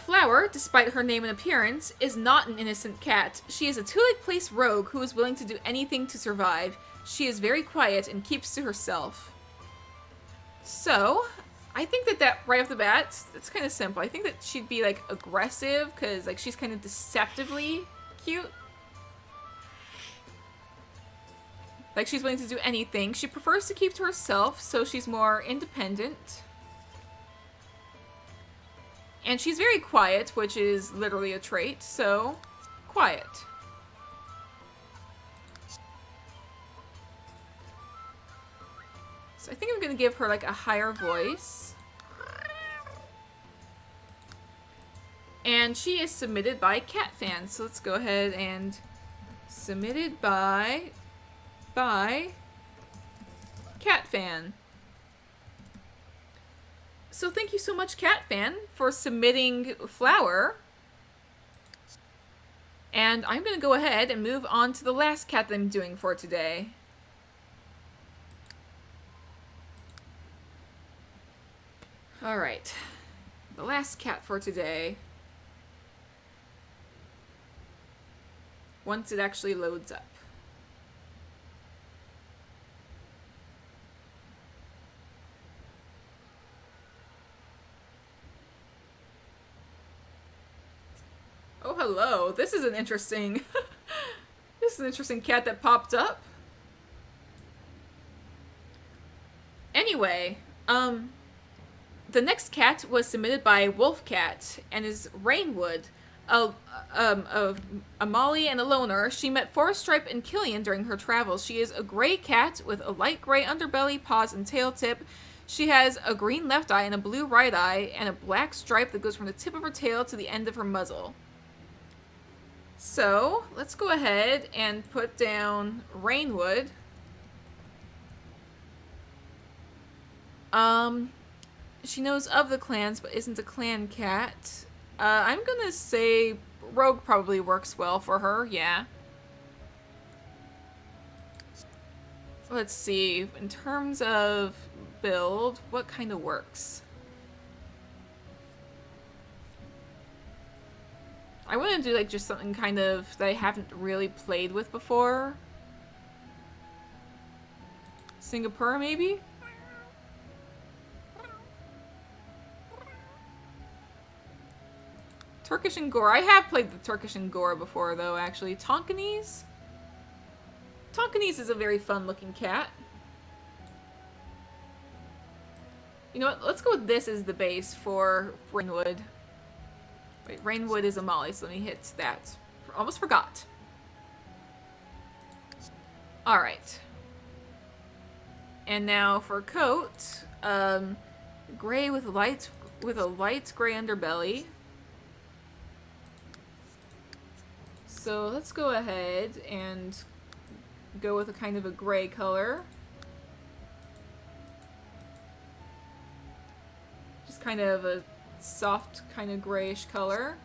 Flower, despite her name and appearance, is not an innocent cat. She is a Tulip Place rogue who is willing to do anything to survive. She is very quiet and keeps to herself. So, I think that right off the bat, that's kind of simple. I think that she'd be, like, aggressive, because, like, she's kind of deceptively cute. Like, she's willing to do anything. She prefers to keep to herself, so she's more independent. And she's very quiet, which is literally a trait, so quiet. So I think I'm gonna give her like a higher voice. And she is submitted by cat fans, so let's go ahead and submitted by cat fan. So thank you so much, Cat Fan, for submitting Flower. And I'm going to go ahead and move on to the last cat that I'm doing for today. Alright. The last cat for today. Once it actually loads up. Oh, hello. This is an interesting... this is an interesting cat that popped up. Anyway, the next cat was submitted by Wolfcat and is Rainwood, a Molly and a loner. She met Forest Stripe and Killian during her travels. She is a gray cat with a light gray underbelly, paws, and tail tip. She has a green left eye and a blue right eye and a black stripe that goes from the tip of her tail to the end of her muzzle. So, let's go ahead and put down Rainwood. She knows of the clans, but isn't a clan cat. I'm gonna say Rogue probably works well for her, yeah. Let's see, in terms of build, what kind of works? I want to do like just something kind of that I haven't really played with before. Singapore, maybe? Turkish Angora. I have played the Turkish Angora before, though, actually. Tonkinese? Tonkinese is a very fun-looking cat. You know what? Let's go with this as the base for Rainwood. Wait, Rainwood is a Molly, so let me hit that. Almost forgot. Alright. And now for coat, gray with a light gray underbelly. So let's go ahead and go with a kind of a gray color. Just kind of a soft, kind of grayish color.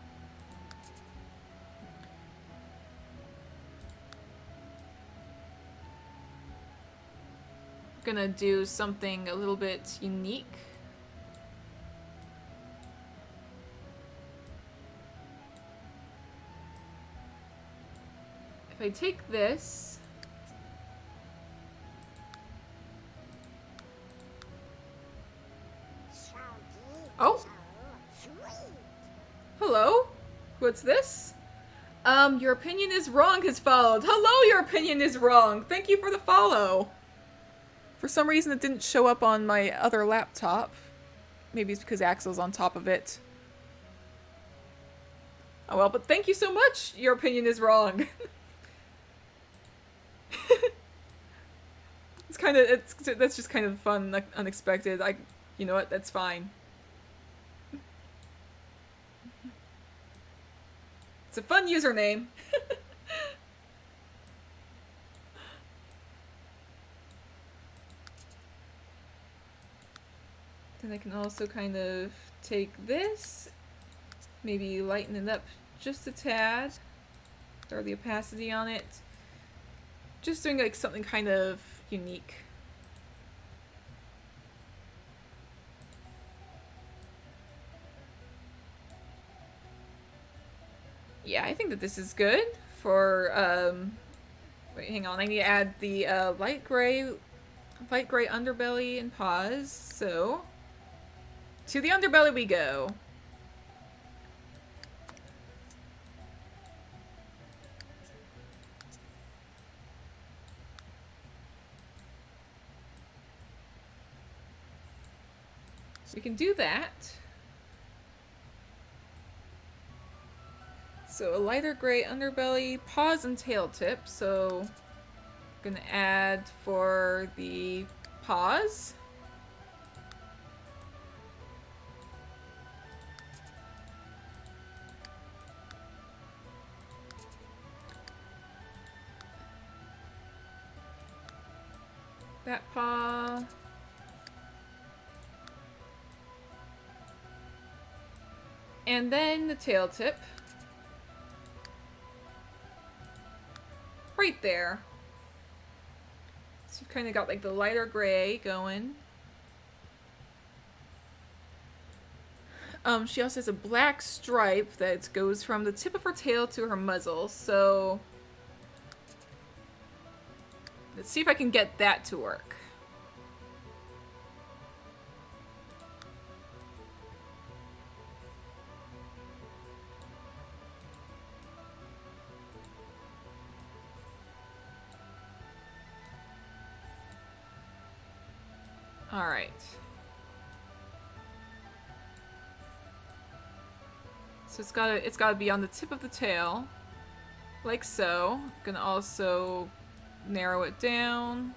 Gonna do something a little bit unique. If I take this, oh, hello, what's this? Your opinion is wrong has followed. Hello, your opinion is wrong. Thank you for the follow. For some reason, it didn't show up on my other laptop. Maybe it's because Axel's on top of it. Oh well, but thank you so much. Your opinion is wrong. That's just kind of fun, like, unexpected. You know what? That's fine. It's a fun username. Then I can also kind of take this, maybe lighten it up just a tad. Throw the opacity on it. Just doing like something kind of unique. Yeah, I think that this is good for, wait, hang on, I need to add the, light gray underbelly and paws, so, to the underbelly we go. So we can do that. So a lighter gray underbelly, paws and tail tip. So I'm gonna add for the paws. That paw. And then the tail tip. Right there. So you've kind of got like the lighter gray going. She also has a black stripe that goes from the tip of her tail to her muzzle, so let's see if I can get that to work. Alright. So it's gotta be on the tip of the tail. Like so. I'm gonna also narrow it down.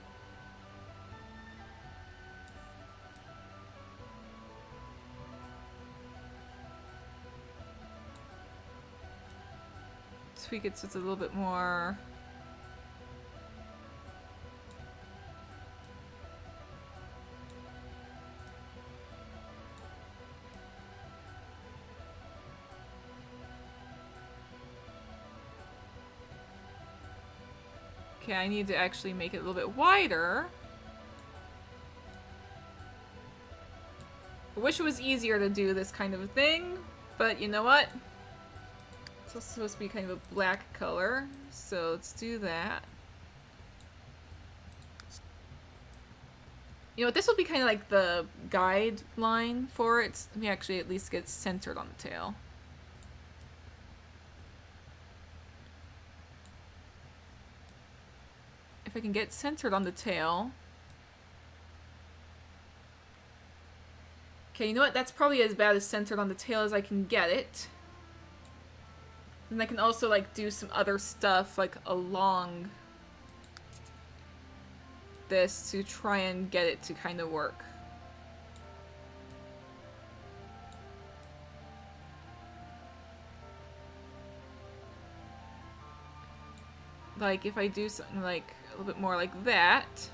Tweak it so it's a little bit more. Okay, I need to actually make it a little bit wider. I wish it was easier to do this kind of a thing, but you know what? It's also supposed to be kind of a black color, so let's do that. You know what, this will be kind of like the guideline for it. Let me actually at least get centered on the tail. If I can get centered on the tail. Okay, you know what? That's probably as bad as centered on the tail as I can get it. And I can also, like, do some other stuff, like, along this to try and get it to kind of work. Like, if I do something, like, a little bit more like that.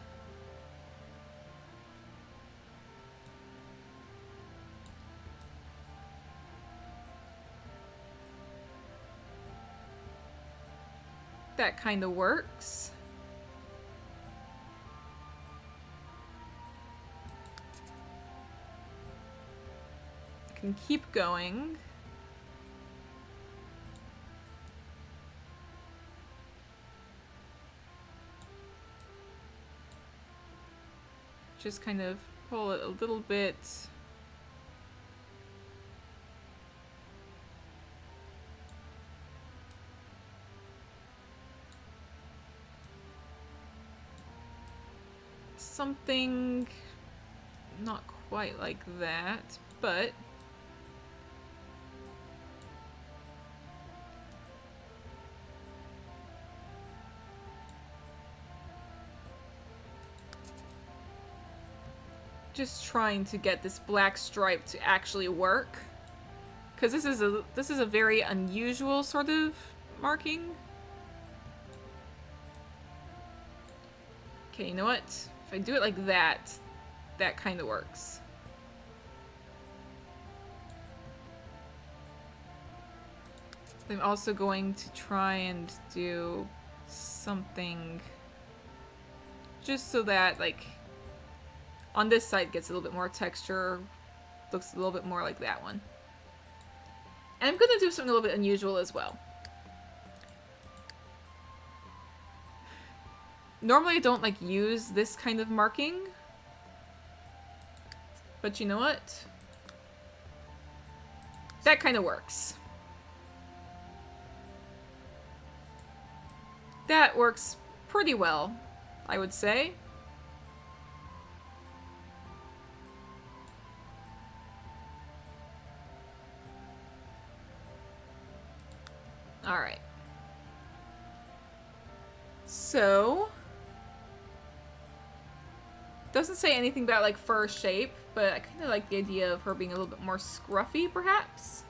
That kind of works. I can keep going. Just kind of pull it a little bit. Something not quite like that, but just trying to get this black stripe to actually work, because this is a very unusual sort of marking. Okay, you know what? If I do it like that, that kind of works. I'm also going to try and do something just so that, like, on this side gets a little bit more texture, looks a little bit more like that one. And I'm gonna do something a little bit unusual as well. Normally I don't, like, use this kind of marking, but you know what? That kind of works. That works pretty well, I would say. Alright. So, doesn't say anything about, like, fur shape, but I kind of like the idea of her being a little bit more scruffy, perhaps?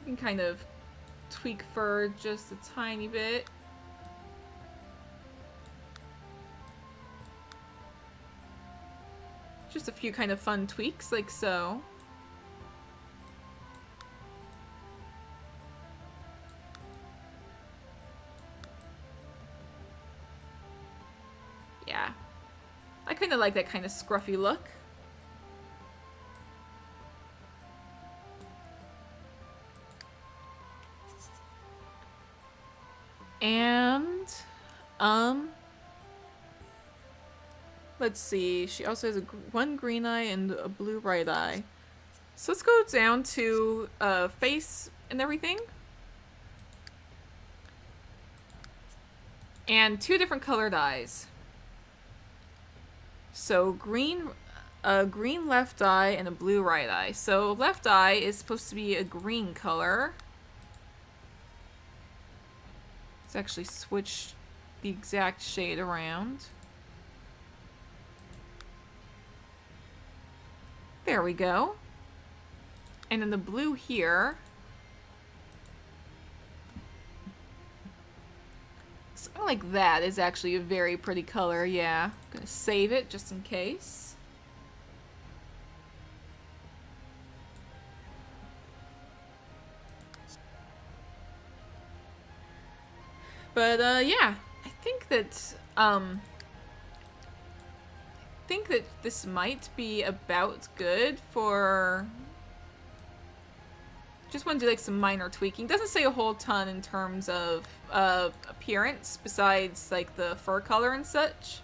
You can kind of tweak fur just a tiny bit. Just a few kind of fun tweaks, like so. Yeah. I kind of like that kind of scruffy look. And, let's see. She also has one green eye and a blue right eye. So let's go down to face and everything. And 2 different colored eyes. So green left eye and a blue right eye. So left eye is supposed to be a green color. Let's actually switch the exact shade around. There we go. And then the blue here. Something like that is actually a very pretty color, yeah. I'm gonna save it just in case. But, yeah. I think that this might be about good for... Just want to do, like, some minor tweaking. Doesn't say a whole ton in terms of appearance, besides, like, the fur color and such.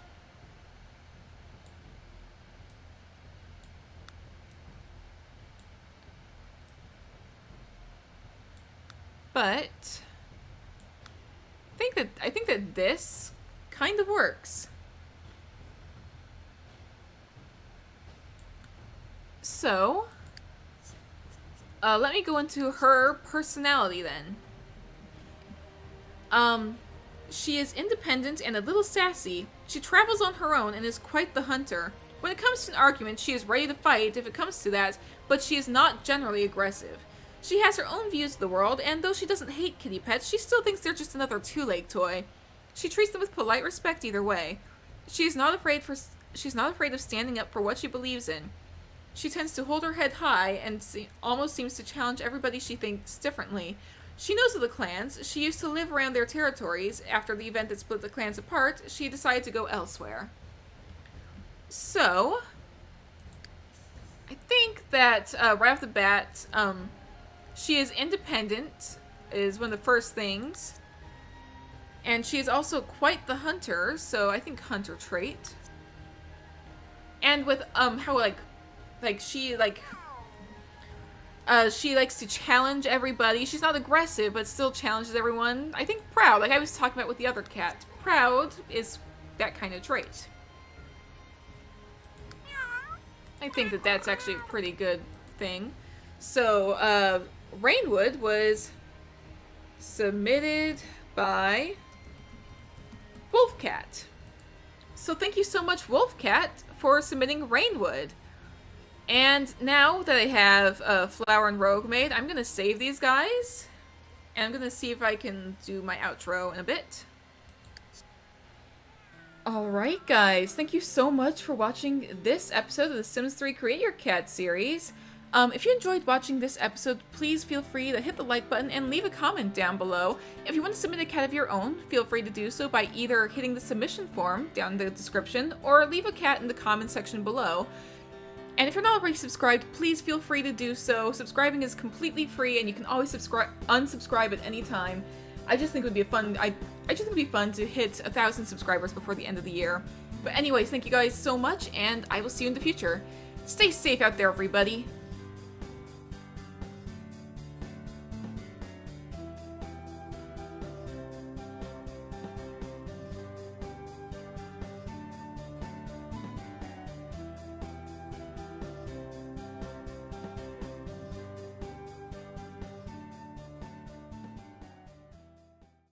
But I think that this kind of works. So, let me go into her personality then. She is independent and a little sassy. She travels on her own and is quite the hunter. When it comes to an argument, she is ready to fight if it comes to that, but she is not generally aggressive. She has her own views of the world, and though she doesn't hate kitty pets, she still thinks they're just another two-leg toy. She treats them with polite respect either way. She's not afraid of standing up for what she believes in. She tends to hold her head high and almost seems to challenge everybody she thinks differently. She knows of the clans. She used to live around their territories. After the event that split the clans apart, she decided to go elsewhere. So, I think that right off the bat, she is independent, is one of the first things. And she is also quite the hunter, so I think hunter trait. And with, how, she likes to challenge everybody. She's not aggressive, but still challenges everyone. I think proud, like I was talking about with the other cat. Proud is that kind of trait. I think that that's actually a pretty good thing. So, Rainwood was submitted by Wolfcat. So thank you so much, Wolfcat, for submitting Rainwood. And now that I have Flower and Rogue made, I'm going to save these guys. And I'm going to see if I can do my outro in a bit. Alright guys, thank you so much for watching this episode of the Sims 3 Create Your Cat series. If you enjoyed watching this episode, please feel free to hit the like button and leave a comment down below. If you want to submit a cat of your own, feel free to do so by either hitting the submission form down in the description or leave a cat in the comment section below. And if you're not already subscribed, please feel free to do so. Subscribing is completely free and you can always unsubscribe at any time. I just think it would be fun. I just think it would be fun to hit 1,000 subscribers before the end of the year. But anyways, thank you guys so much, and I will see you in the future. Stay safe out there, everybody.